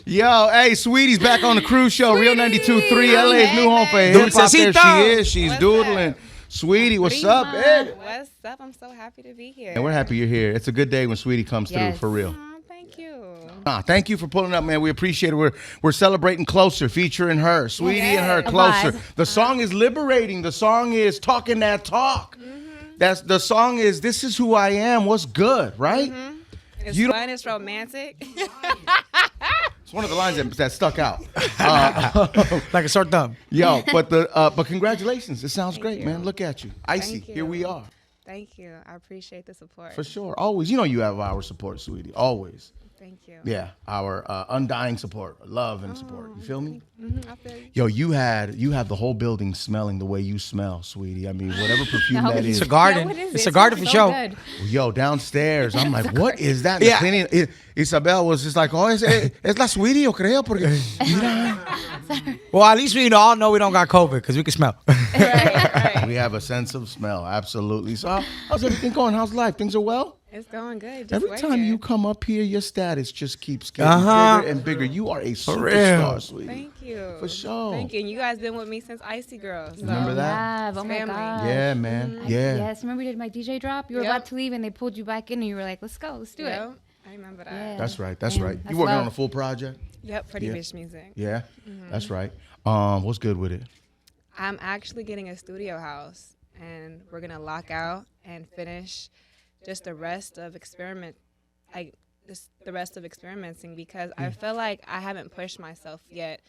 Yo, hey, Saweetie's back on the cruise show. Real 92.3, LA's new home for hip hop. There she is. She's doodling. Saweetie, what's up, man? What's up? I'm so happy to be here. And we're happy you're here. It's a good day when Saweetie comes through, for real. Thank you. Thank you for pulling up, man. We appreciate it. We're celebrating Closer, featuring her, Saweetie and her, Closer. The song is liberating. The song is talking that talk. The song is This Is Who I Am. What's good, right? It's fun. It's romantic. It's one of the lines that stuck out. Like a sore thumb. Yo, but congratulations. It sounds great, you. man. Look at you. Icy. Here we are. Thank you. I appreciate the support. For sure. Always. You know you have our support, Saweetie. Always. Thank you. Yeah. Our undying support, love and support. You feel me? I feel you. Yo, you have the whole building smelling the way you smell, Sweetie. I mean, whatever perfume that is. It's a garden. It's a garden for sure. Good. Yo, downstairs, I'm like, what is that? Yeah. Cleaning, Isabel was just like, oh, es la Sweetie, yo creo, porque mira. Well, at least we all know we don't got COVID because we can smell. Right. We have a sense of smell, absolutely. So how's everything going? How's life? Things are well? It's going good. Just Every time you come up here, your status just keeps getting bigger and bigger. You are a superstar, Sweetie. Thank you. For sure. Thank you. And you guys been with me since Icy Girls. So. Remember that? Oh my Family. God. Yeah, man. Yeah. Yes, remember we did my DJ drop? You were about to leave and they pulled you back in and you were like, let's go, let's do it. I remember that. Yeah. That's right. That's Damn, right. that's You working love. on a full project? Yep, Pretty Bitch Music. Yeah. That's right. What's good with it? I'm actually getting a studio house, and we're gonna lock out and finish just the rest of experimenting because I feel like I haven't pushed myself yet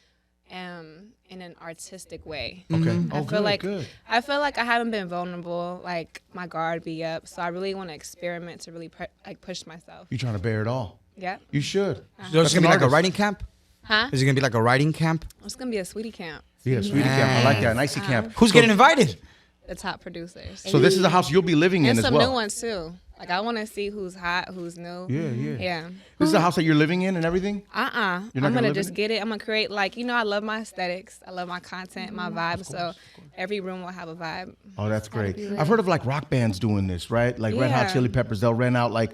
in an artistic way. Okay. I feel like I haven't been vulnerable, like my guard be up, so I really want to experiment to really push myself. You trying to bear it all? Yep. You should. So it's going to be like a writing camp? Huh? Is it going to be like a writing camp? It's gonna be a Sweetie camp. Yeah, Sweetie camp. I like that. An icy camp. Who's getting invited? The top producers. So this is the house you'll be living in And as some well. new ones too. Like I want to see who's hot, who's new. Yeah. This is the house that you're living in and everything? I'm You're not gonna live just in it? get it. I'm gonna create I love my aesthetics. I love my content, my vibe. So every room will have a vibe. Oh, that's great. I've heard of like rock bands doing this, right? Like Red Hot Yeah. Chili Peppers, they'll rent out like,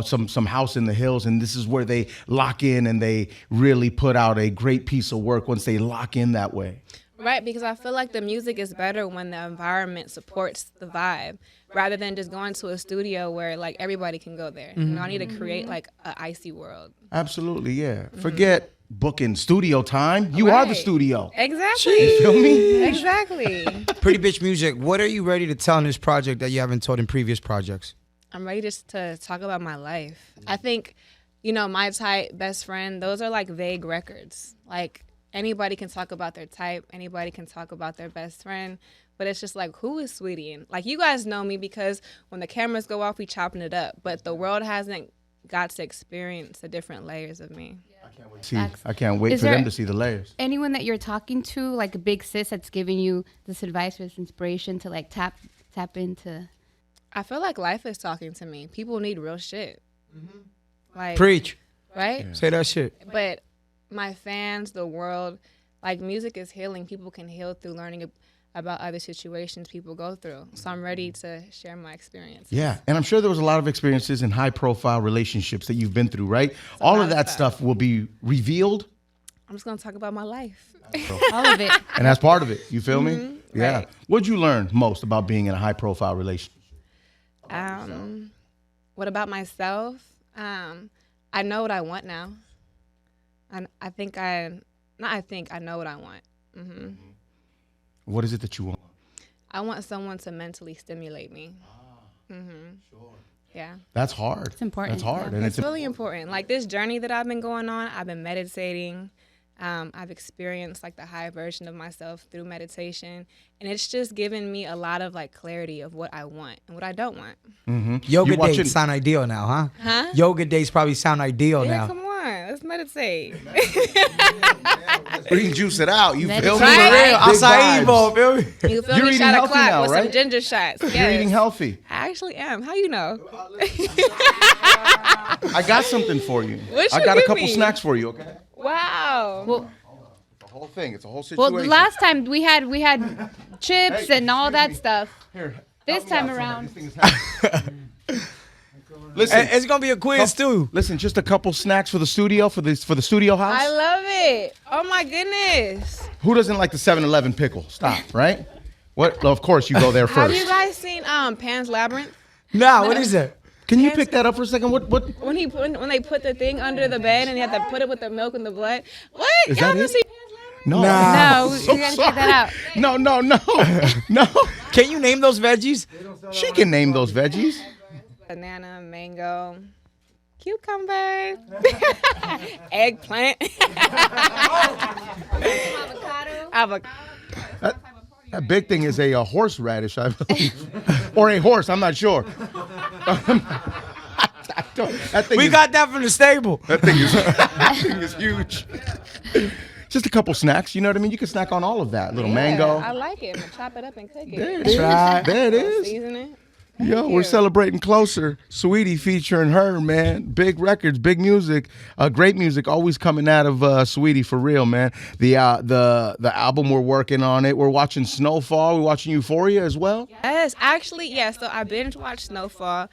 some house in the hills, and this is where they lock in and they really put out a great piece of work once they lock in that way. Right, because I feel like the music is better when the environment supports the vibe, rather than just going to a studio where like everybody can go there. I need to create like an icy world. Absolutely, yeah. Forget booking studio time. You are the Right. studio. Exactly. You feel me? Exactly. Pretty Bitch Music. What are you ready to tell in this project that you haven't told in previous projects? I'm ready just to talk about my life. I think, my type, best friend, those are like vague records. Like anybody can talk about their type, anybody can talk about their best friend, but it's just like, who is Saweetie? And like you guys know me because when the cameras go off, we chopping it up, but the world hasn't got to experience the different layers of me. I can't wait Is for there them to see the layers. Anyone that you're talking to, like a big sis that's giving you this advice or this inspiration to like tap into? I feel like life is talking to me. People need real shit. Like, Preach. right? Yeah. Say that shit. But my fans, the world, like music is healing. People can heal through learning about other situations people go through. So I'm ready to share my experience. Yeah, and I'm sure there was a lot of experiences in high-profile relationships that you've been through, right? All of that stuff will be revealed. I'm just going to talk about my life. All of it. And that's part of it. You feel me? Yeah. Right. What'd you learn most about being in a high-profile relationship? What about myself? I know what I want now. And I know what I want. What is it that you want? I want someone to mentally stimulate me. Sure. Yeah. That's hard. It's important. That's hard. Yeah. And It's really important. Like this journey that I've been going on, I've been meditating. I've experienced like the high version of myself through meditation, and it's just given me a lot of like clarity of what I want and what I don't want. Yoga days sound ideal now, huh? Huh? Yoga days probably sound ideal Yeah, now. come on, let's meditate. We can juice it out. You feel me? Right? For real. Big Acai vibes. bowl, feel me? You feel You're me? eating Shot healthy o'clock now, with right? some ginger shots. You're Yes. eating healthy. I actually am. How you know? I got something for you. What I you got a give couple me? snacks for you, okay? Wow. Well, The whole thing. It's a whole well, situation. the last time we had chips Hey, and all that stuff. Here. This help me time out, around. This thing is happening. Listen, And it's gonna be a quiz too. listen, just a couple snacks for the studio, for the studio house. I love it. Oh my goodness. Who doesn't like the 7-Eleven pickle? Stop, right? What? Well, of course you go there Have you first. guys seen Pan's Labyrinth? Nah, what is that? Can you pick that up for a second? What? When they put the thing under the bed and you have to put it with the milk and the blood. What? Is Y'all that haven't it? seen No. No, So you gotta check that sorry. out. No. Can you name those veggies? She can name those veggies. banana, mango, cucumber, eggplant, avocado. That big thing is a horseradish, I believe, or a horse. I'm not sure. That thing We is, got that from the stable. that thing is huge. Just a couple snacks, you know what I mean? You can snack on all of that. Little mango. I like it. I'm gonna chop it up and cook it. There it is. Right. There it is. Season it. Yo, we're celebrating closer. Saweetie featuring her, man. Big records, big music, great music, always coming out of Saweetie for real, man. The album, we're working on it. We're watching Snowfall. We're watching Euphoria as well. Yes, actually, yes. So I binge watched Snowfall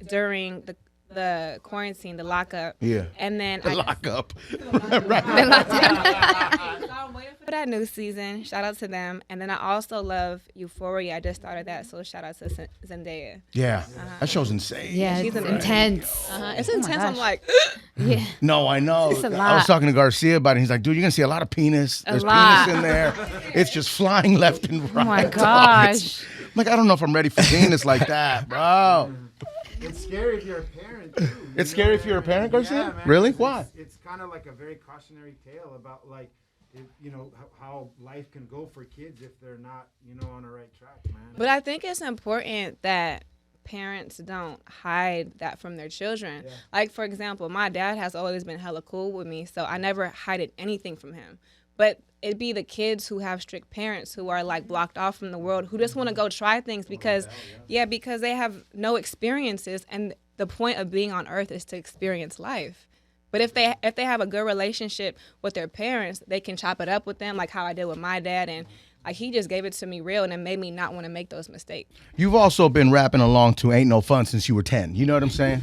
during the quarantine, the lockup. Yeah. And then Lock up. I'm waiting for that new season. Shout out to them. And then I also love Euphoria. I just started that, so shout out to Zendaya. Yeah, that show's insane. Yeah, She's it's amazing. intense. It's Oh my intense. I'm gosh. like, Yeah. No, I know. It's a I was lot. talking to Garcia about it. He's like, dude, you're going to see a lot of penis. There's lot. penis in there. It's just flying left and right. Oh my dog. gosh. I'm like, I don't know if I'm ready for penis like that, bro. It's scary if you're a parent too. It's scary if you're a parent, Garcia? Yeah, man. Really? It's- Why? It's kind of like a very cautionary tale about like, how life can go for kids if they're not, on the right track, man. but I think it's important that parents don't hide that from their children. Yeah. Like, for example, my dad has always been hella cool with me, so I never hid anything from him. But it'd be the kids who have strict parents who are like blocked off from the world, who just want to go try things because they have no experiences, and the point of being on earth is to experience life. But if they have a good relationship with their parents, they can chop it up with them, like how I did with my dad, and like he just gave it to me real, and it made me not want to make those mistakes. You've also been rapping along to Ain't No Fun since you were 10. You know what I'm saying?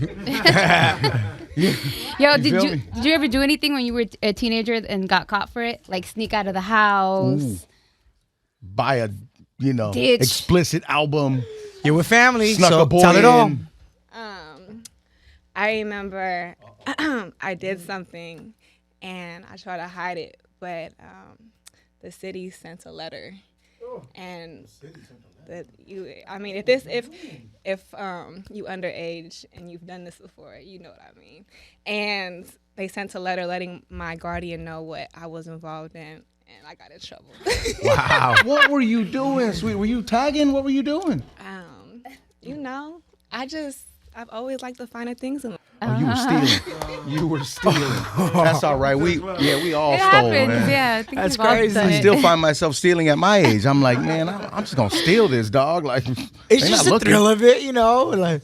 Yo, feel me? did you ever do anything when you were a teenager and got caught for it? Like sneak out of the house? Ooh. Buy a, Ditch. explicit album. You're with family, Snuck so a boy tell it all. in. I remember I did something, and I tried to hide it, but the city sent a letter, and that if you underage and you've done this before, you know what I mean. And they sent a letter letting my guardian know what I was involved in, and I got in trouble. Wow. What were you doing, sweet? Were you tagging? What were you doing? I've always liked the finer things in life. Oh, you were stealing. You were stealing. That's all right. We all It stole, happens, man. yeah. I think That's we've all crazy. done I it. still find myself stealing at my age. I'm like, man, I'm just gonna steal this, dog. Like, It's they just not the looking. thrill of it, Like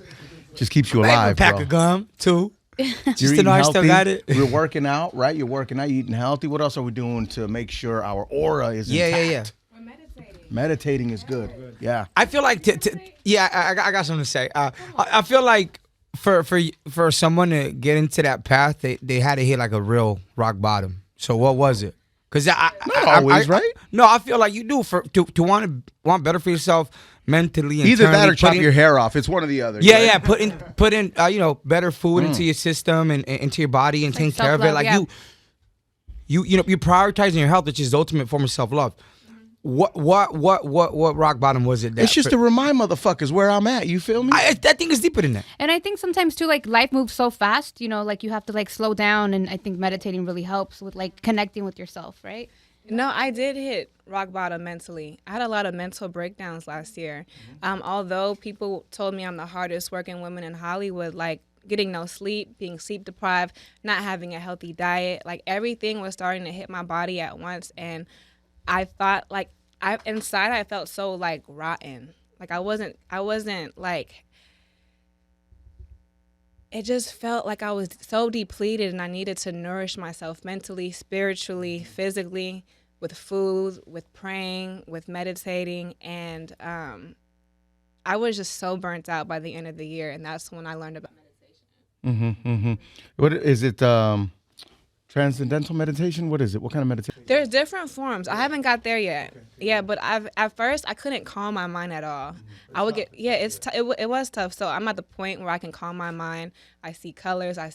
Just keeps you maybe a alive, pack bro. of gum, too. You're Just to eating know I still healthy. got it. We're working out, right? You're working out. You're eating healthy. What else are we doing to make sure our aura is intact? We're meditating. Meditating is good. Yeah. I feel like, I got something to say. I feel like for someone to get into that path, they had to hit like a real rock bottom. So what was it? Because Not always, right? No, I feel like you do to want better for yourself mentally. Either that or internally, chop your hair off. It's one or the other. Yeah, right? yeah. Put in better food into your system and into your body and taking care of it. self-love, Like yeah. you're prioritizing your health, which is the ultimate form of self-love. What rock bottom was it? It's just to remind motherfuckers where I'm at. You feel me? I think it's deeper than that. And I think sometimes too, like life moves so fast, like you have to like slow down, and I think meditating really helps with like connecting with yourself, right? No, I did hit rock bottom mentally. I had a lot of mental breakdowns last year. Although people told me I'm the hardest working woman in Hollywood, like getting no sleep, being sleep deprived, not having a healthy diet, like everything was starting to hit my body at once. And I thought inside I felt so like rotten. Like I wasn't like, it just felt like I was so depleted, and I needed to nourish myself mentally, spiritually, physically, with food, with praying, with meditating. And I was just so burnt out by the end of the year, and that's when I learned about meditation. What is it? Transcendental meditation? What is it? What kind of meditation? There's different forms. I haven't got there yet. Yeah, but at first I couldn't calm my mind at all. I would get it was tough. So I'm at the point where I can calm my mind. I see colors. I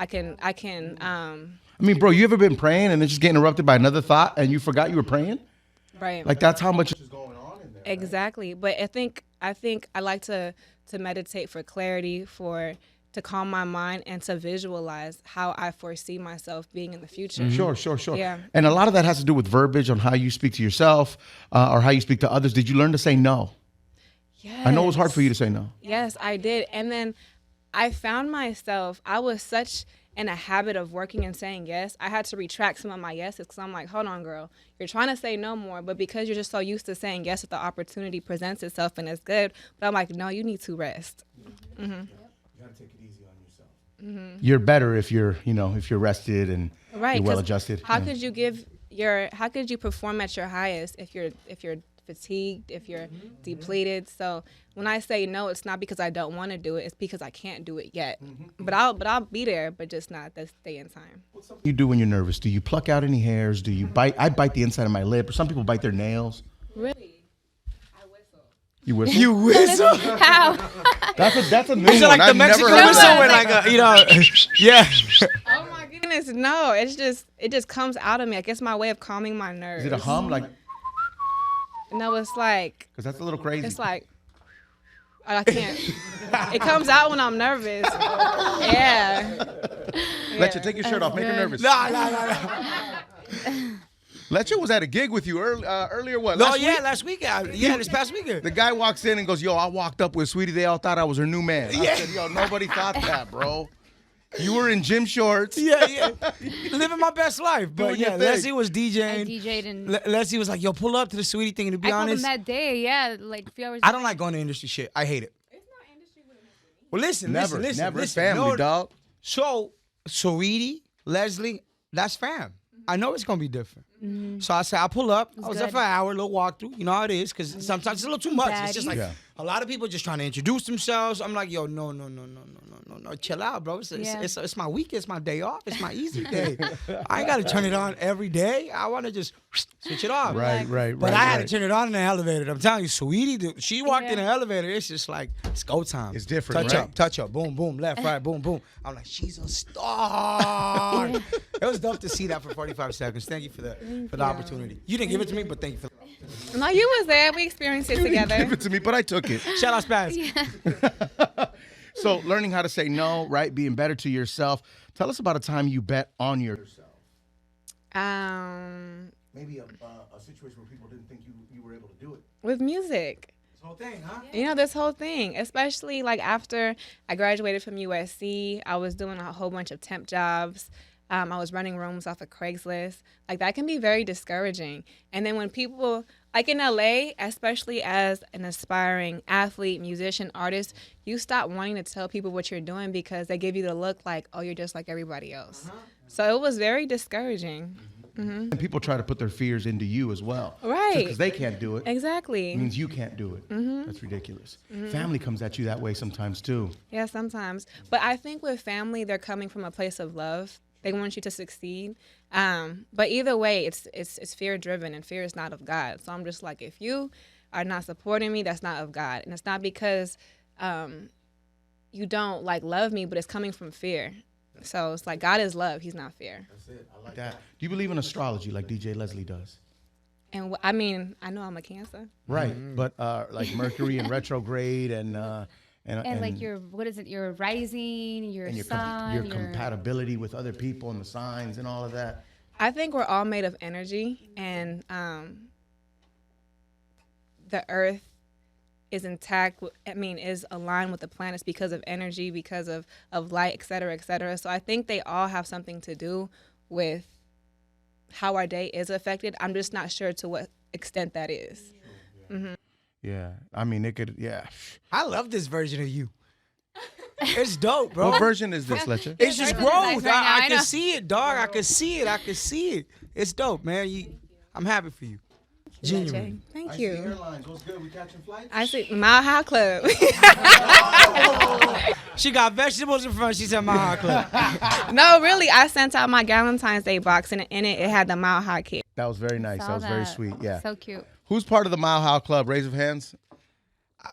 can. I mean, bro, you ever been praying and then just get interrupted by another thought and you forgot you were praying? Right. Like that's how much is going on in there. Exactly. But I think I like to meditate for clarity, to calm my mind and to visualize how I foresee myself being in the future. Sure. Yeah. And a lot of that has to do with verbiage on how you speak to yourself or how you speak to others. Did you learn to say no? Yes. I know it was hard for you to say no. Yes, I did. And then I found myself, I was such in a habit of working and saying yes. I had to retract some of my yeses because I'm like, hold on, girl. You're trying to say no more, but because you're just so used to saying yes if the opportunity presents itself and it's good. But I'm like, no, you need to rest. You gotta take it easy on yourself. You're better if you're rested and Right, you're well 'cause adjusted. How could you perform at your highest if you're fatigued, if you're depleted? So when I say no, it's not because I don't want to do it, it's because I can't do it yet. But I'll be there, but just not this day and time. You do when you're nervous? Do you pluck out any hairs? Do you bite? I bite the inside of my lip. Or some people bite their nails. Really? I whistle. You whistle? You whistle? How? That's a new Is it one. like the I've never Mexican heard whistle that. where like yeah. Oh my goodness, no! It just comes out of me. I guess my way of calming my nerves. Is it a hum? Like, No, it's like because that's a little crazy. it's like I can't. It comes out when I'm nervous. Yeah. Let you take your shirt off. Make her nervous. Nah. Letcha was at a gig with you earlier. What? No, last week? last week. This past weekend. The guy walks in and goes, "Yo, I walked up with Sweetie. They all thought I was her new man." I said, "Yo, nobody thought that, bro. You were in gym shorts." Yeah. Living my best life. But Doing your yeah, thing. Leslie was I DJing. DJ'd and Leslie was like, yo, pull up to the Sweetie thing. And to be I called him honest, that day. Yeah, like a few hours. I don't like going to industry shit. I hate it. It's not industry with me. Well, listen. Never. It's family, No, dog. So, Saweetie, Leslie, that's fam. I know it's going to be different. So I said, I'll pull up. I was there good. for an hour, a little walkthrough. You know how it is, because sometimes it's a little too much. It's just like Yeah. a lot of people just trying to introduce themselves. I'm like, yo, no. Chill out, bro. It's my week. It's my day off. It's my easy day. I ain't got to turn it on every day. I want to just switch it off. Right. But I had to turn it on in the elevator. I'm telling you, Sweetie, she walked in the elevator. It's just like, it's go time. It's different, Touch up. Boom, boom. Left, right, boom, boom. I'm like, she's a star. It was dope to see that for 45 seconds. Thank you for the opportunity. You didn't give it to me, but thank you for that. No, you was there. We experienced it You didn't together. give it to me, but I took it. Shout out Spaz. So learning how to say no, right? Being better to yourself. Tell us about a time you bet on yourself. Maybe a situation where people didn't think you were able to do it. With music. This whole thing, huh? You know, this whole thing, especially like after I graduated from USC, I was doing a whole bunch of temp jobs. I was running rooms off of Craigslist. Like that can be very discouraging. And then when people, like in LA, especially as an aspiring athlete, musician, artist, you stop wanting to tell people what you're doing because they give you the look like, oh, you're just like everybody else. So it was very discouraging. And people try to put their fears into you as well. Right. Because they can't do it. Exactly. It means you can't do it. That's ridiculous. Family comes at you that way sometimes too. Yeah, sometimes. But I think with family, they're coming from a place of love. They want you to succeed. But either way, it's fear driven, and fear is not of God. So I'm just like, if you are not supporting me, that's not of God. And it's not because you don't like love me, but it's coming from fear. So it's like God is love. He's not fear. That's it. I like that. Do you believe in astrology like DJ Leslie does? And I mean, I know I'm a Cancer. Right. But like Mercury in retrograde and like your what is it? Your rising, your and sun, your compatibility with other people and the signs and all of that. I think we're all made of energy, and the earth is intact. Is aligned with the planets because of energy, because of light, et cetera, et cetera. So I think they all have something to do with how our day is affected. I'm just not sure to what extent that is. Yeah. I mean, it could, yeah. I love this version of you. It's dope, bro. What version is this, Letcha? It's just Version is nice growth. right now, I I can know. see it, dog. I can see it. It's dope, man. I'm happy for you. Genuine. Thank I you. see airlines. What's good? We catching flights? I see Mile High Club. She got vegetables in front. She said my hot club. No, really, I sent out my Valentine's Day box, and in it had the Mile High kid. That was very nice. Saw That was very sweet. Yeah. So cute. Who's part of the Mile High Club? Raise of hands.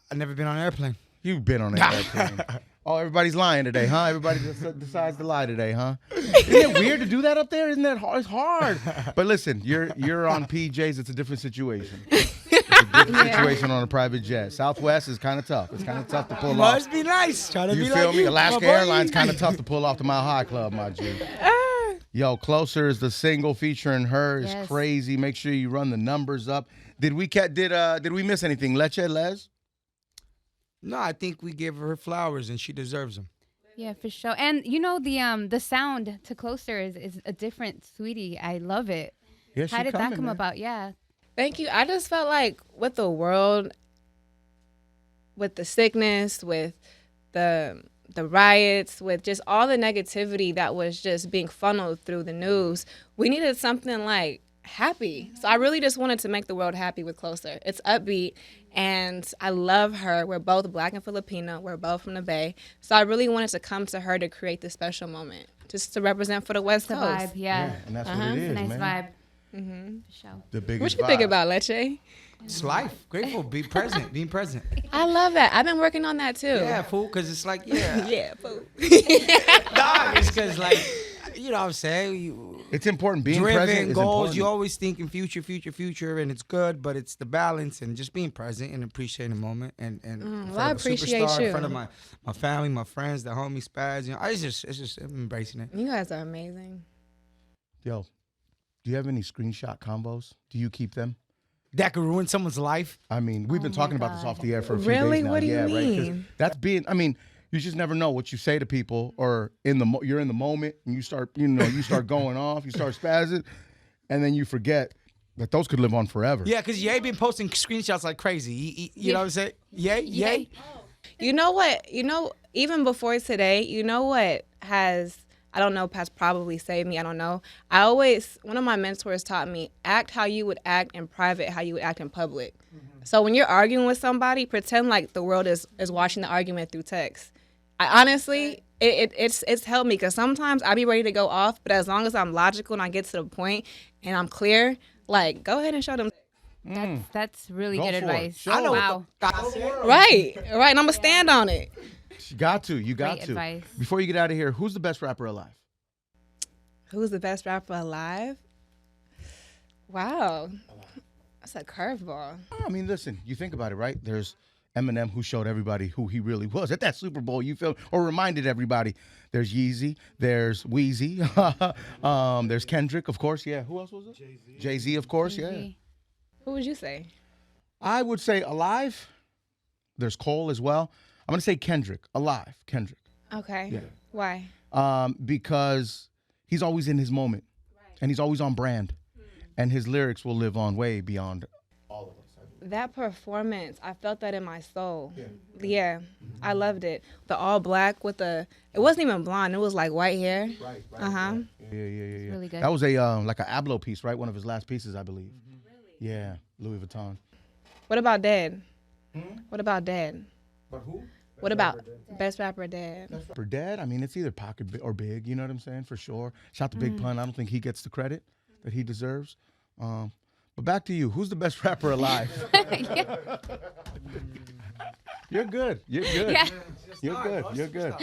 I've never been on an airplane. You've been on an airplane. Oh, everybody's lying today, huh? Everybody just decides to lie today, huh? Isn't it weird to do that up there? Isn't that hard? It's hard. But listen, you're on PJs. It's a different situation. It's a different situation on a private jet. Southwest is kind of tough. It's kind of tough to pull off. Must be nice. Try to You be feel like me? you, Alaska my boy. Airlines kind of tough to pull off the Mile High Club, my G. Yo, Closer is the single featuring her. It's Yes. crazy. Make sure you run the numbers up. Did we miss anything? Les? No, I think we gave her flowers and she deserves them. Yeah, for sure. And you know the sound to Closer is a different Saweetie. I love it. Yeah, she How did that coming, come man. about? Yeah. Thank you. I just felt like with the world, with the sickness, with the riots, with just all the negativity that was just being funneled through the news, we needed something like happy. So I really just wanted to make the world happy with Closer. It's upbeat, and I love her. We're both Black and Filipino. We're both from the Bay. So I really wanted to come to her to create this special moment, just to represent for the West The Coast. vibe, yeah. And that's what it is, Nice man. vibe. For sure. The biggest What you think vibe. about, Leche? It's life. Grateful. Be present. Being present. I love that. I've been working on that too. Yeah, fool. Because it's like, yeah. Yeah, fool. Nah, it's because, like, you know what I'm saying? You, It's important. Being present driven is goals, important. you always thinking future, and it's good, but it's the balance and just being present and appreciating the moment. And in front well, I of a appreciate superstar, you. in front of my family, my friends, the homies, Spaz. You know, it's just I'm embracing it. You guys are amazing. Yo, do you have any screenshot combos? Do you keep them? That could ruin someone's life. I mean, we've been my talking about this God. off the air for a few Really? days now. What do you yeah, right. 'Cause mean? that's being. I mean, you just never know what you say to people, or you're in the moment and you start going off, you start spazzing, and then you forget that those could live on forever. Yeah, because Ye been posting screenshots like crazy. You know what I'm saying? Ye. You know what? Even before today, you know what has probably saved me. I don't know. One of my mentors taught me, act how you would act in private, how you would act in public. So when you're arguing with somebody, pretend like the world is watching the argument through text. I honestly, it's helped me, because sometimes I be ready to go off, but as long as I'm logical and I get to the point and I'm clear, like, go ahead and show them. That's really Go good for it. advice. Show I know Wow. what the God said. Right. And I'm going to stand on it. You got to. Great advice. Before you get out of here, who's the best rapper alive? Who's the best rapper alive? Wow. That's a curveball. I mean, listen, you think about it, right? There's Eminem, who showed everybody who he really was at that Super Bowl, you feel, or reminded everybody. There's Yeezy, there's Wheezy, there's Kendrick, of course, yeah. Who else was it? Jay-Z, of course, yeah. Easy. Who would you say? I would say alive. There's Cole as well. I'm going to say Kendrick, alive, Kendrick. Okay. Yeah. Why? Because he's always in his moment, and he's always on brand, and his lyrics will live on way beyond all of us. That performance, I felt that in my soul. Yeah, I loved it. The all black with it wasn't even blonde. It was like white hair. Right. Uh-huh. Yeah. Really good. That was a like an Ablo piece, right? One of his last pieces, I believe. Really? Yeah, Louis Vuitton. What about Dad? What about Dad? But who? What about Best Rapper Dad? For Dad, I mean, it's either Pocket or Big. You know what I'm saying? For sure. Shout to Big Pun. I don't think he gets the credit that he deserves. But back to you. Who's the best rapper alive? You're good. You're good. Yeah. You're good. You're good.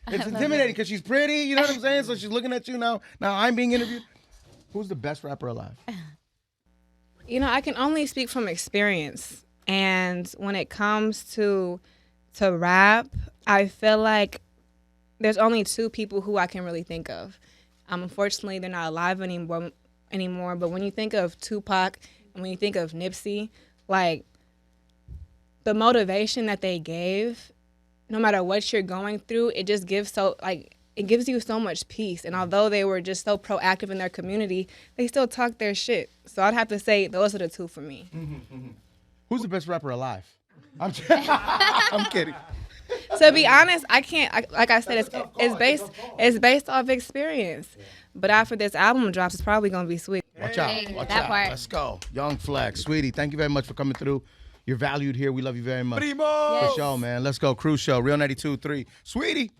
It's intimidating because she's pretty. You know what I'm saying? So she's looking at you now. Now I'm being interviewed. Who's the best rapper alive? You know, I can only speak from experience. And when it comes to rap, I feel like there's only two people who I can really think of. Unfortunately, they're not alive anymore. But when you think of Tupac and when you think of Nipsey, like, the motivation that they gave, no matter what you're going through, it just gives it gives you so much peace. And although they were just so proactive in their community, they still talk their shit. So I'd have to say those are the two for me. Who's the best rapper alive? I'm kidding. To be honest, I can't. Like I said, it's based off experience. But after this album drops, it's probably gonna be sweet. Watch out. Hey, Watch that out. part. Let's go. Young Flex. Sweetie, thank you very much for coming through. You're valued here. We love you very much. Primo. For sure, man. Let's go. Cruise Show. Real 92.3. Sweetie.